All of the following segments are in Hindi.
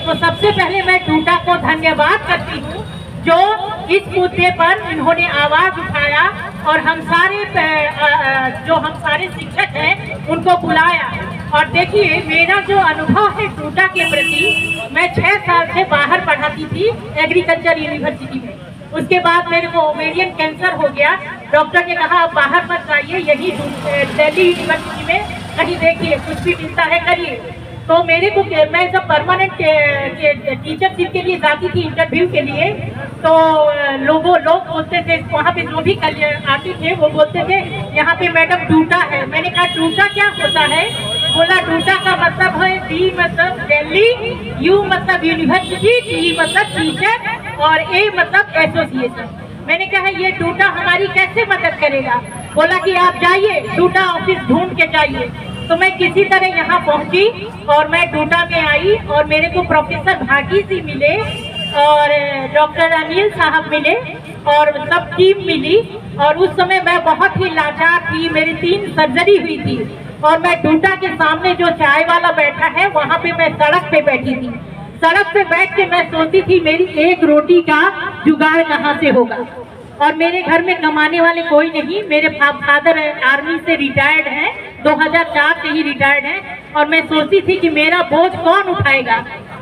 तो सबसे पहले मैं टूटा को धन्यवाद करती हूँ जो इस मुद्दे पर इन्होंने आवाज उठाया और हम सारे शिक्षक हैं उनको बुलाया। और देखिए मेरा जो अनुभव है टूटा के प्रति, मैं 6 साल से बाहर पढ़ाती थी एग्रीकल्चर यूनिवर्सिटी में। उसके बाद मेरे को ओवेरियन कैंसर हो गया। डॉक्टर ने कहा आप बाहर मत जाइए, यही दिल्ली यूनिवर्सिटी में कहीं देखिए, कुछ भी मिलता है करिए। तो मेरे को, मैं जब परमानेंट टीचरशिप के लिए जाती थी इंटरव्यू के लिए, तो लोग बोलते थे, वहाँ पे जो भी आते थे वो बोलते थे यहाँ पे मैडम टूटा है। मैंने कहा टूटा क्या होता है? बोला टूटा का मतलब है डी मतलब दिल्ली, यू मतलब यूनिवर्सिटी, टी मतलब टीचर और ए मतलब एसोसिएशन। मैंने कहा ये टूटा हमारी कैसे मदद करेगा? बोला कि आप जाइए टूटा ऑफिस ढूंढ के जाइए। तो मैं किसी तरह यहाँ पहुँची और मैं टूटा में आई और मेरे को प्रोफेसर भागी जी मिले और डॉक्टर अनिल साहब मिले और सब टीम मिली। और उस समय मैं बहुत ही लाचार थी, मेरी 3 सर्जरी हुई थी और मैं टूटा के सामने जो चाय वाला बैठा है वहाँ पे मैं सड़क पे बैठी थी। सड़क पे बैठ के मैं सोचती थी मेरी एक रोटी का जुगाड़ कहाँ से होगा। और मेरे घर में कमाने वाले कोई नहीं, मेरे फादर आर्मी से रिटायर्ड हैं, 2004 से ही रिटायर्ड हैं। और मैं सोचती थी कि मेरा बोझ कौन उठाएगा।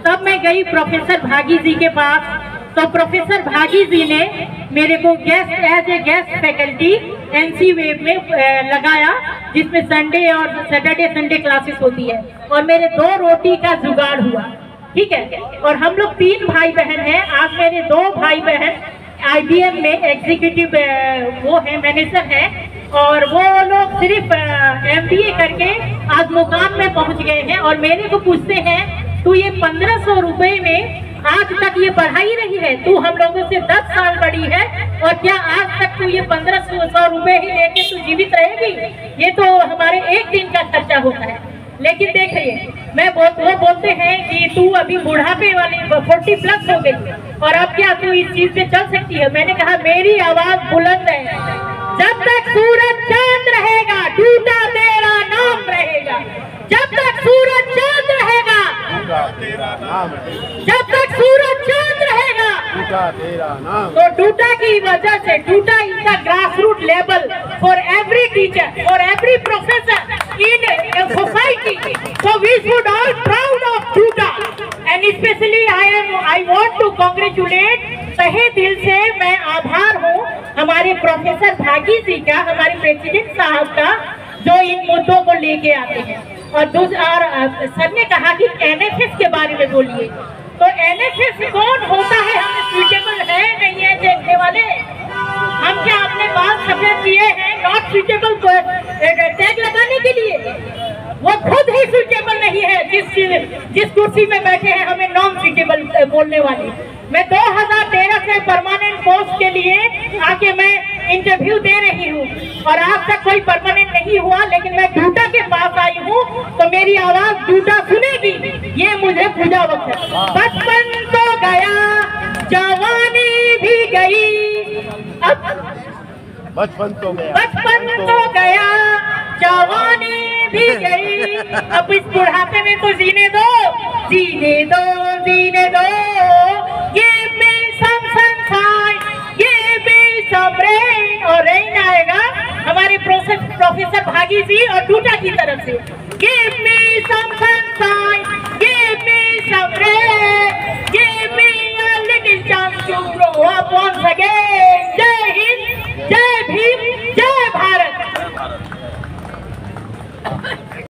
तब मैं गई प्रोफेसर भागी जी के पास। तो प्रोफेसर भागी जी ने मेरे को as a guest faculty NC web में लगाया, जिसमें संडे और सैटरडे संडे क्लासेस होती है। और मेरे 2 रोटी का जुगाड़ हुआ, ठीक है। और हम लोग 3 भाई बहन हैं। आज मेरे 2 भाई बहन IBM में एग्जीक्यूटिव वो है, मैनेजर है। और वो लोग सिर्फ MBA करके आज मुकाम में पहुंच गए हैं। और मेरे को पूछते हैं तू ये 1500 रुपए में आज तक ये पढ़ाई रही है, तू हम लोगों से 10 साल बड़ी है और क्या आज तक तू ये 1500 रुपए ही लेके तू जीवित रहेगी? ये तो हमारे एक दिन का खर्चा होता है। लेकिन देखिए वो बोलते हैं कि तू अभी बुढ़ापे वाली 40+ हो गई और अब क्या तू इस चीज पे चल सकती है? मैंने कहा मेरी आवाज बुलंद है, जब तक सूरज चांद रहेगा टूटा तेरा नाम रहेगा। जब तक सूरज चांद रहेगा टूटा तेरा नाम, जब तक सूरज चांद रहेगा टूटा तेरा नाम। तो टूटा की वजह से, टूटा is the grass root level for every teacher, for every professor in society. So we should all proud of Tuta, and especially I want to congratulate, तहे दिल से मैं आभार हूँ हमारे प्रोफेसर भागी जी का, हमारे प्रेसिडेंट साहब का, जो इन मुद्दों को लेके आते हैं। और सर ने कहा कि NSS के बारे में बोलिए। तो NSS कौन होता है, हम सुइटेबल है नहीं है देखने वाले? हम क्या अपने बाल सफेद किए हैं नॉट सुइटेबल टैग लगाने के लिए? वो खुद ही सुइटेबल नहीं है, जिस कुर्सी में बैठे हैं हमें नॉन सुइटेबल बोलने वाले। मैं 2013 से परमानेंट पोस्ट के लिए आके मैं इंटरव्यू दे रही हूँ और आज तक कोई परमानेंट नहीं हुआ। लेकिन मैं टूटा के पास आई हूँ तो मेरी आवाज टूटा सुनेगी, ये मुझे पूजा वक्त है। बचपन तो गया जवानी भी गई, बचपन तो गया जवानी भी गई, अब इस बुढ़ापे में तो जीने दो, जीने दो, जीने दो। Give me some sunshine, give me some rain। और रेन आएगा हमारे प्रोफेसर भागी जी और टूटा की तरफ से। Give me some sunshine।